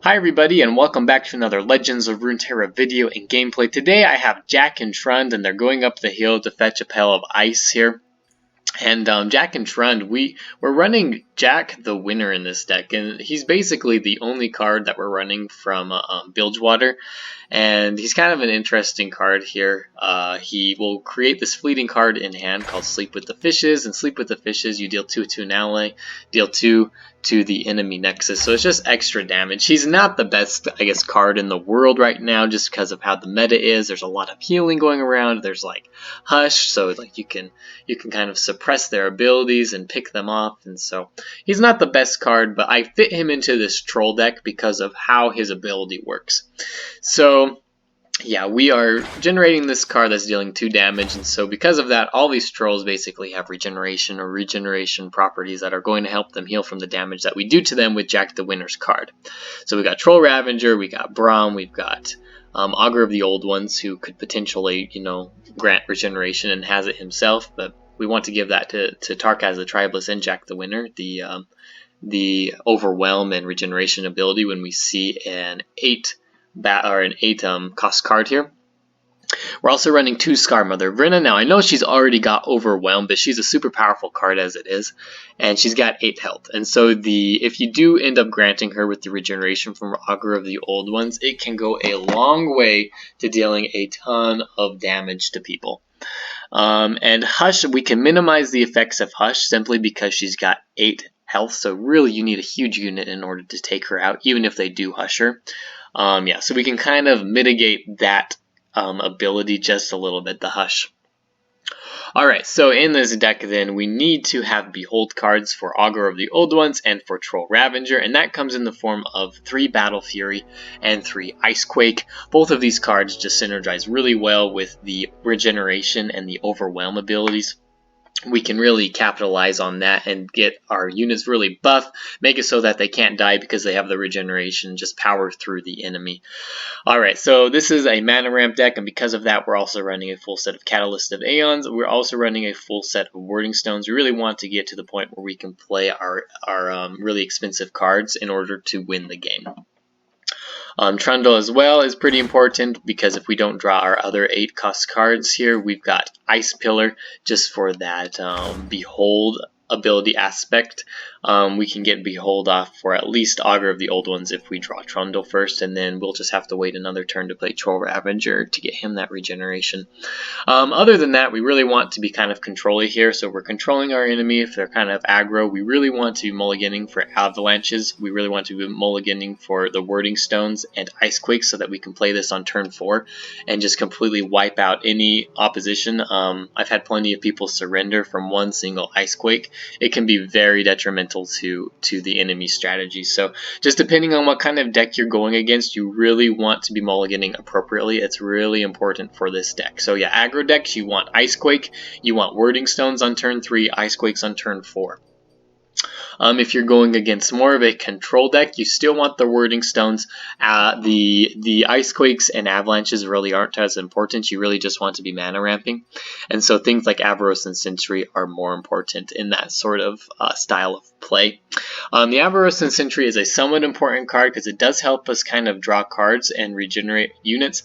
Hi everybody and welcome back to another Legends of Runeterra video and gameplay. Today I have Jack and Trund and they're going up the hill to fetch a pail of ice here. And Jack and Trund, we're running Jack the Winner in this deck, and he's basically the only card that we're running from Bilgewater, and he's kind of an interesting card here. He will create this fleeting card in hand called Sleep with the Fishes, and Sleep with the Fishes, you deal 2 to an ally, deal 2 to the enemy Nexus, so it's just extra damage. He's not the best, I guess, card in the world right now just because of how the meta is. There's a lot of healing going around. There's like Hush, so like you can kind of suppress their abilities and pick them off, and so he's not the best card, but I fit him into this troll deck because of how his ability works. So yeah, we are generating this card that's dealing 2 damage, and so because of that, all these trolls basically have regeneration properties that are going to help them heal from the damage that we do to them with Jack the Winner's card. So we got Troll Ravager, we got Braum, we've got Augur of the Old Ones, who could potentially, grant regeneration and has it himself, but we want to give that to Tarkaz the Tribeless and Jack the Winner, the overwhelm and regeneration ability when we see an 8 cost card here. We're also running 2 Scar Mother Vrina. Now I know she's already got overwhelm, but she's a super powerful card as it is, and she's got 8 health. And so if you do end up granting her with the regeneration from Augur of the Old Ones, it can go a long way to dealing a ton of damage to people. And Hush, we can minimize the effects of Hush simply because she's got 8 health, so really you need a huge unit in order to take her out, even if they do Hush her. So we can kind of mitigate that ability just a little bit, the Hush. Alright, so in this deck then, we need to have Behold cards for Augur of the Old Ones and for Troll Ravager, and that comes in the form of 3 Battle Fury and 3 ICEQUAKE. Both of these cards just synergize really well with the regeneration and the overwhelm abilities. We can really capitalize on that and get our units really buff, make it so that they can't die because they have the regeneration, just power through the enemy. Alright, so this is a mana ramp deck, and because of that, we're also running a full set of Catalyst of Aeons. We're also running a full set of Warding Stones. We really want to get to the point where we can play our really expensive cards in order to win the game. Trundle as well is pretty important because if we don't draw our other 8 cost cards here, we've got Ice Pillar just for that Behold ability aspect. We can get Behold off for at least Augur of the Old Ones if we draw Trundle first, and then we'll just have to wait another turn to play Troll Ravager to get him that regeneration. Other than that, we really want to be kind of controlly here, so we're controlling our enemy if they're kind of aggro. We really want to be mulliganing for avalanches. We really want to be mulliganing for the Warding Stones and IceQuakes so that we can play this on turn 4 and just completely wipe out any opposition. I've had plenty of people surrender from one single IceQuake. It can be very detrimental to the enemy strategy. So just depending on what kind of deck you're going against, you really want to be mulliganing appropriately. It's really important for this deck. So yeah, aggro decks, you want IceQuake, you want Warding Stones on turn 3, IceQuakes on turn 4. If you're going against more of a control deck, you still want the Warding Stones. The IceQuakes and Avalanches really aren't as important. You really just want to be mana ramping. And so things like Avaros and Sentry are more important in that sort of style of play. The Avaros and Sentry is a somewhat important card because it does help us kind of draw cards and regenerate units.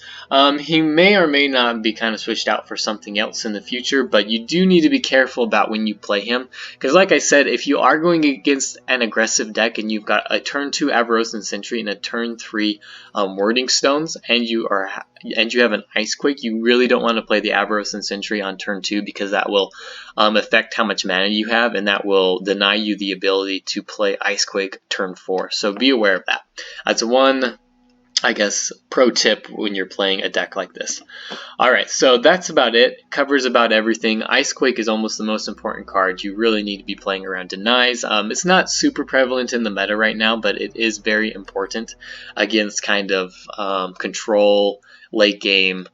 He may or may not be kind of switched out for something else in the future, but you do need to be careful about when you play him. Because like I said, if you are going against an aggressive deck and you've got a turn 2 Avaros and Sentry and a turn 3 Warding Stones, and you have an IceQuake, you really don't want to play the Avaros and Sentry on turn 2 because that will affect how much mana you have, and that will deny you the ability to play IceQuake turn 4. So be aware of that. That's one, I guess, pro tip when you're playing a deck like this. Alright, so that's about it. Covers about everything. IceQuake is almost the most important card. You really need to be playing around denies. It's not super prevalent in the meta right now, but it is very important against kind of control, late game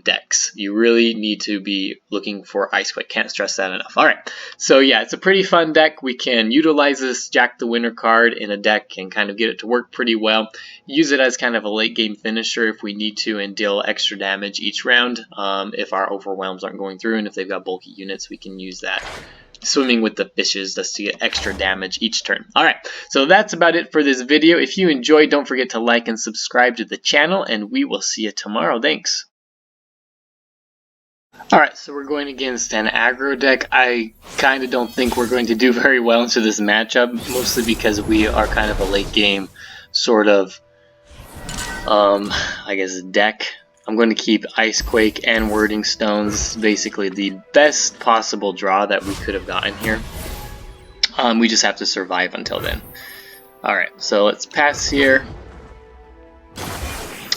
decks. You really need to be looking for IceQuake. Can't stress that enough. Alright, so yeah, it's a pretty fun deck. We can utilize this Jack the Winner card in a deck and kind of get it to work pretty well. Use it as kind of a late game finisher if we need to and deal extra damage each round. If our overwhelms aren't going through and if they've got bulky units, we can use that swimming with the fishes just to get extra damage each turn. Alright, so that's about it for this video. If you enjoyed, don't forget to like and subscribe to the channel, and we will see you tomorrow. Thanks. Alright, so we're going against an aggro deck. I kind of don't think we're going to do very well into this matchup, mostly because we are kind of a late game sort of, I guess, deck. I'm going to keep ICEQUAKE and Wording Stones. This is basically the best possible draw that we could have gotten here. We just have to survive until then. Alright, so let's pass here.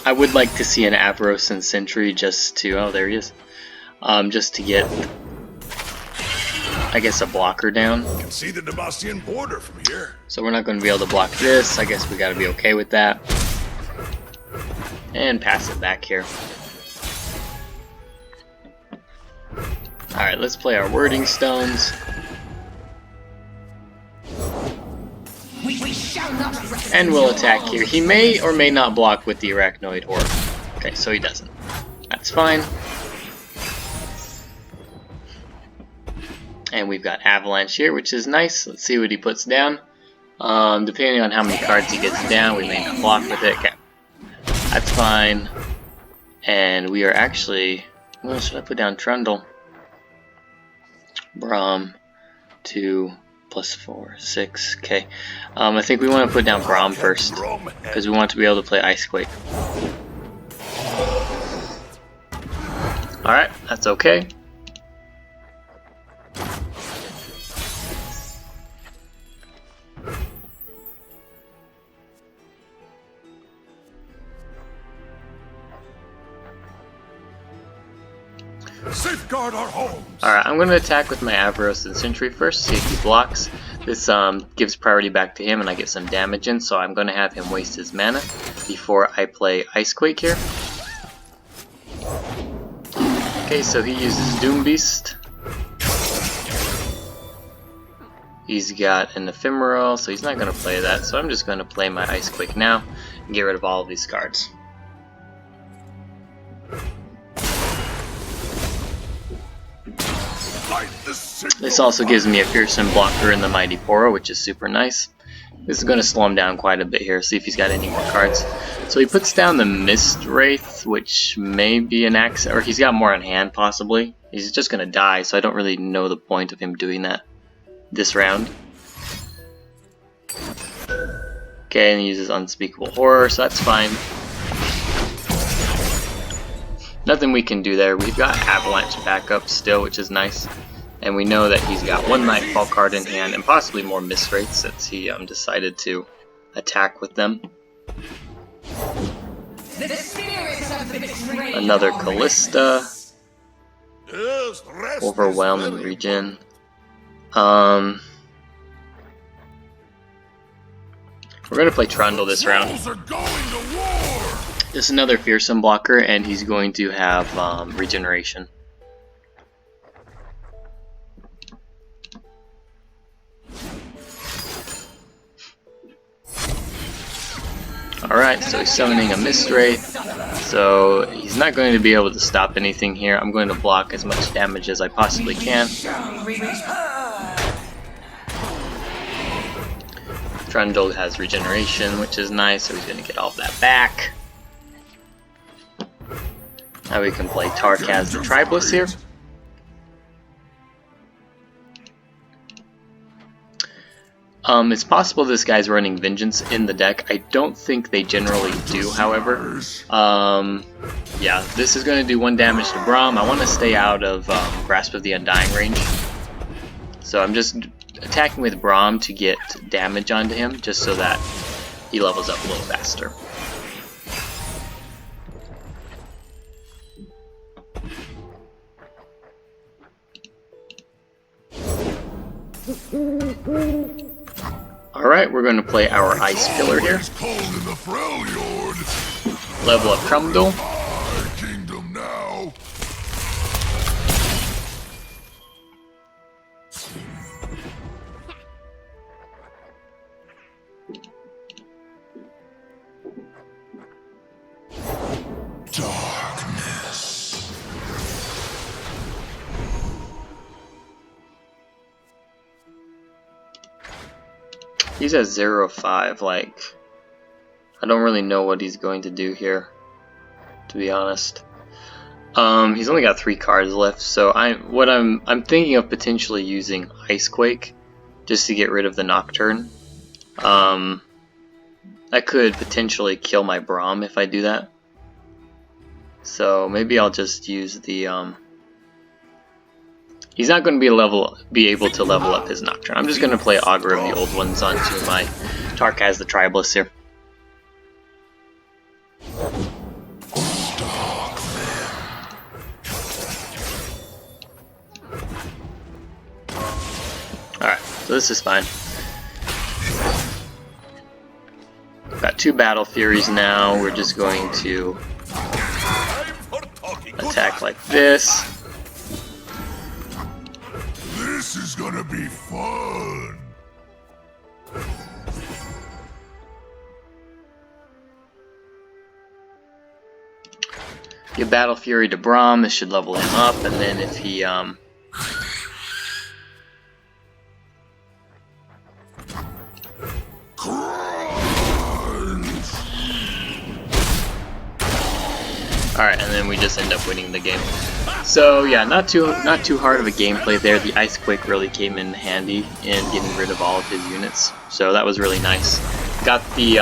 I would like to see an Avros and Sentry just to, oh, there he is. Just to get, I guess, a blocker down. You can see the Demacian border from here. So we're not going to be able to block this. I guess we got to be okay with that. And pass it back here. Alright, let's play our Wording Stones. And we'll attack here. He may or may not block with the Arachnoid Orb. Okay, so he doesn't. That's fine. And we've got Avalanche here, which is nice. Let's see what he puts down. Depending on how many cards he gets down, we may not block with it. Okay. That's fine. And we are actually... Well, should I put down Trundle? Braum. 2 plus 4, 6. Okay. I think we want to put down Braum first, because we want to be able to play ICEQUAKE. Alright, that's okay. Safeguard our homes. Alright, I'm going to attack with my Avros and Sentry first, see if he blocks. This gives priority back to him and I get some damage in, so I'm going to have him waste his mana before I play ICEQUAKE here. Okay, so he uses Doom Beast. He's got an Ephemeral, so he's not going to play that, so I'm just going to play my ICEQUAKE now and get rid of all of these cards. This also gives me a Fearsome blocker in the Mighty Poro, which is super nice. This is going to slow him down quite a bit here, see if he's got any more cards. So he puts down the Mist Wraith, which may be an accident, or he's got more on hand possibly. He's just going to die, so I don't really know the point of him doing that this round. Okay, and he uses Unspeakable Horror, so that's fine. Nothing we can do there. We've got Avalanche backup still, which is nice. And we know that he's got one Nightfall card in hand, and possibly more Mist Wraiths since he decided to attack with them. Another Callista. Overwhelm and regen. We're going to play Trundle this round. Just another Fearsome blocker, and he's going to have regeneration. Alright, so he's summoning a Mist Wraith, so he's not going to be able to stop anything here. I'm going to block as much damage as I possibly can. Trundle has regeneration, which is nice, so he's going to get all of that back. Now we can play Tarkaz the Tribeless here. It's possible this guy's running Vengeance in the deck. I don't think they generally do, however. Yeah, this is going to do 1 damage to Braum. I want to stay out of Grasp of the Undying range. So I'm just attacking with Braum to get damage onto him, just so that he levels up a little faster. Alright, we're going to play our Ice Pillar here. Level up Trundle. He's at 0-5, like, I don't really know what he's going to do here, to be honest. He's only got 3 cards left, so I'm thinking of potentially using ICEQUAKE just to get rid of the Nocturne. I could potentially kill my Braum if I do that. So maybe I'll just use the he's not going to be able to level up his Nocturne. I'm just going to play Augur of the Old Ones onto my Tarkaz the Tribalist here. Alright, so this is fine. Got 2 Battle Furies now. We're just going to attack like this. This is gonna be fun. Give Battle Fury to Braum. This should level him up, and then if he Alright, and then we just end up winning the game. So yeah, not too hard of a gameplay there. The ICEQUAKE really came in handy in getting rid of all of his units. So that was really nice. Got the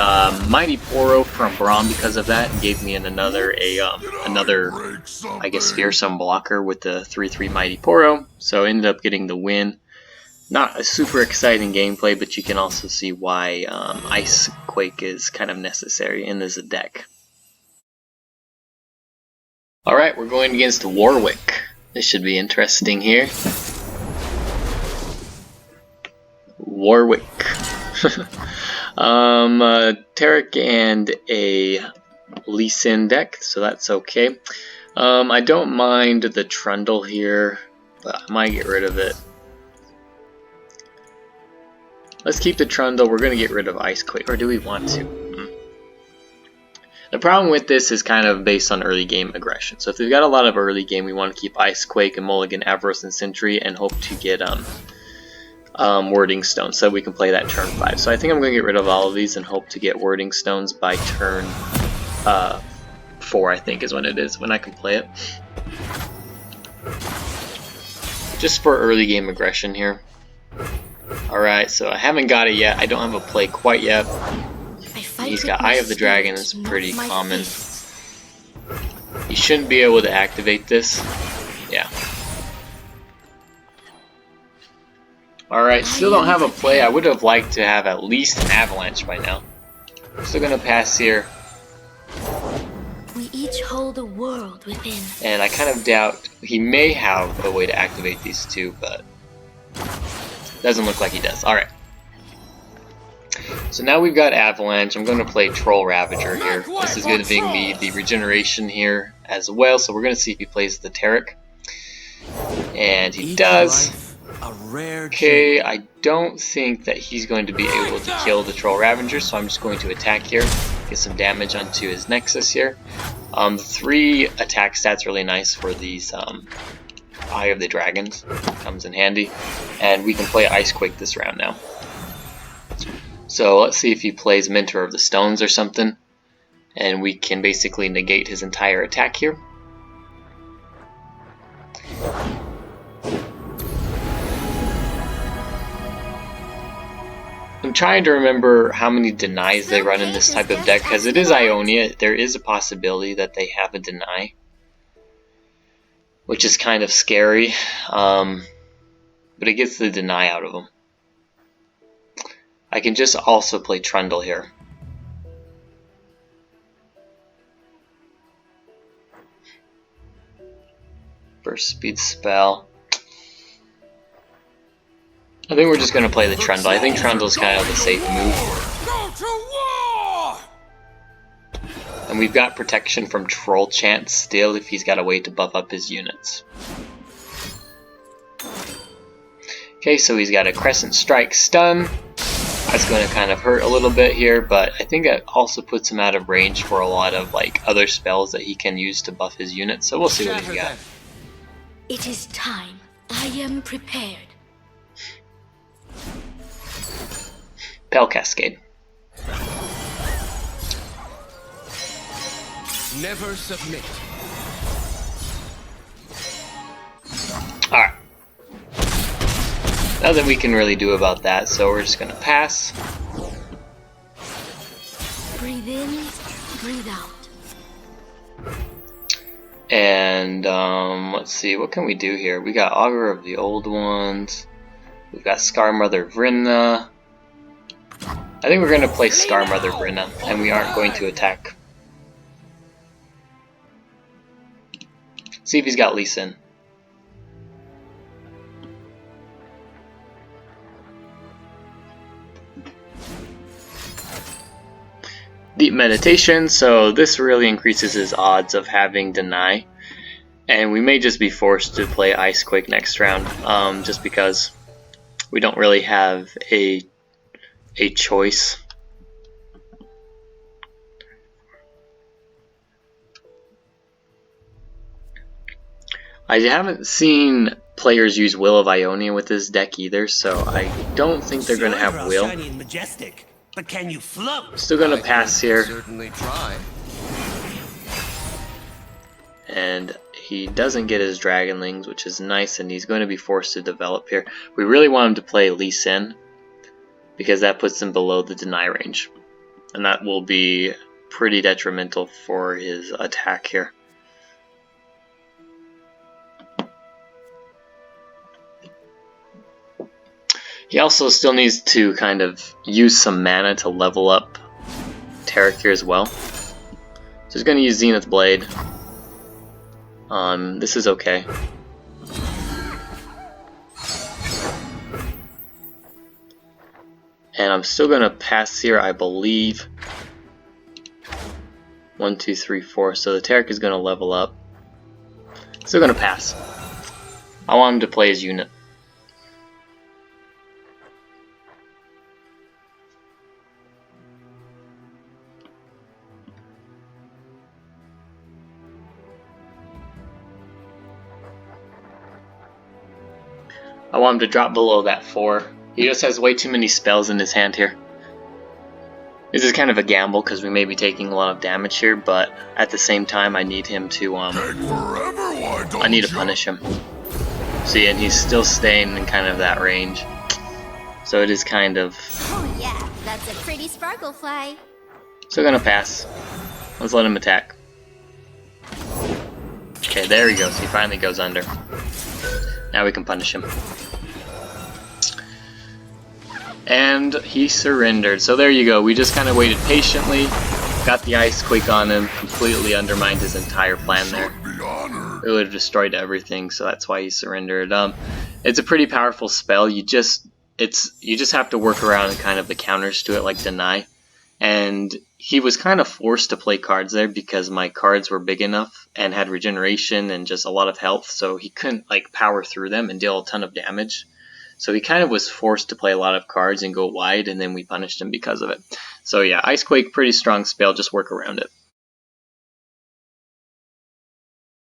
Mighty Poro from Braum because of that, and gave me another I guess fearsome blocker with the 3/3 Mighty Poro. So ended up getting the win. Not a super exciting gameplay, but you can also see why ICEQUAKE is kind of necessary in this deck. Alright, we're going against Warwick. This should be interesting here. Warwick. Tarek and a Lee Sin deck, so that's okay. I don't mind the Trundle here, but I might get rid of it. Let's keep the Trundle. We're going to get rid of ICEQUAKE, or do we want to? The problem with this is kind of based on early game aggression. So if we've got a lot of early game, we want to keep ICEQUAKE and Mulligan, Avarice, and Sentry, and hope to get Wording Stone so we can play that turn 5. So I think I'm going to get rid of all of these and hope to get Wording Stones by turn 4, I think is when it is, when I can play it. Just for early game aggression here. Alright, so I haven't got it yet. I don't have a play quite yet. He's got Eye of the Dragon, it's pretty common. He shouldn't be able to activate this. Yeah. Alright, still don't have a play. I would have liked to have at least an Avalanche by now. Still gonna pass here. We each hold a world within. And I kind of doubt he may have a way to activate these two, but doesn't look like he does. Alright. So now we've got Avalanche. I'm going to play Troll Ravager here. This is going to give me the regeneration here as well. So we're going to see if he plays the Tarek. And he does. Okay, I don't think that he's going to be able to kill the Troll Ravager, so I'm just going to attack here. Get some damage onto his Nexus here. The 3 attack stats really nice for these Eye of the Dragons. Comes in handy. And we can play ICEQUAKE this round now. So let's see if he plays Mentor of the Stones or something, and we can basically negate his entire attack here. I'm trying to remember how many denies they run in this type of deck, because it is Ionia. There is a possibility that they have a deny, which is kind of scary, but it gets the deny out of them. I can just also play Trundle here. Burst speed spell. I think we're just going to play the Trundle. I think Trundle's kind of the safe move. Go to war! And we've got protection from Troll Chant still if he's got a way to buff up his units. Okay, so he's got a Crescent Strike stun. That's going to kind of hurt a little bit here, but I think it also puts him out of range for a lot of like other spells that he can use to buff his units. So we'll see what he's got. It is time. I am prepared. Pale Cascade. Never submit. Alright. Nothing we can really do about that, so we're just gonna pass. Breathe in, breathe out. And let's see, what can we do here? We got Augur of the Old Ones. We've got Scarmother Vrinna. I think we're gonna play Scarmother Vrinna, and we aren't going to attack. See if he's got Lee Sin. Deep Meditation, so this really increases his odds of having Deny. And we may just be forced to play ICEQUAKE next round, just because we don't really have a choice. I haven't seen players use Will of Ionia with this deck either, so I don't think they're going to have Will. But can you float? Still going to pass here. Certainly try. And he doesn't get his Dragonlings, which is nice, and he's going to be forced to develop here. We really want him to play Lee Sin, because that puts him below the deny range. And that will be pretty detrimental for his attack here. He also still needs to kind of use some mana to level up Tarek here as well. So he's going to use Zenith Blade. This is okay. And I'm still going to pass here, I believe. 1, 2, 3, 4. So the Tarek is going to level up. Still going to pass. I want him to play his unit. I want him to drop below that 4. He just has way too many spells in his hand here. This is kind of a gamble because we may be taking a lot of damage here, but at the same time I need him to I need to punish him. See, and he's still staying in kind of that range. So it is kind of... Oh yeah, that's a pretty sparkle fly. Still gonna pass. Let's let him attack. Okay, there he goes. He finally goes under. Now we can punish him. And he surrendered. So there you go. We just kind of waited patiently. Got the ICEQUAKE on him. Completely undermined his entire plan there. It would have destroyed everything. So that's why he surrendered. It's a pretty powerful spell. You just have to work around kind of the counters to it, like Deny. And he was kind of forced to play cards there because my cards were big enough and had regeneration and just a lot of health, so he couldn't like power through them and deal a ton of damage. So he kind of was forced to play a lot of cards and go wide, and then we punished him because of it. So yeah, ICEQUAKE, pretty strong spell, just work around it.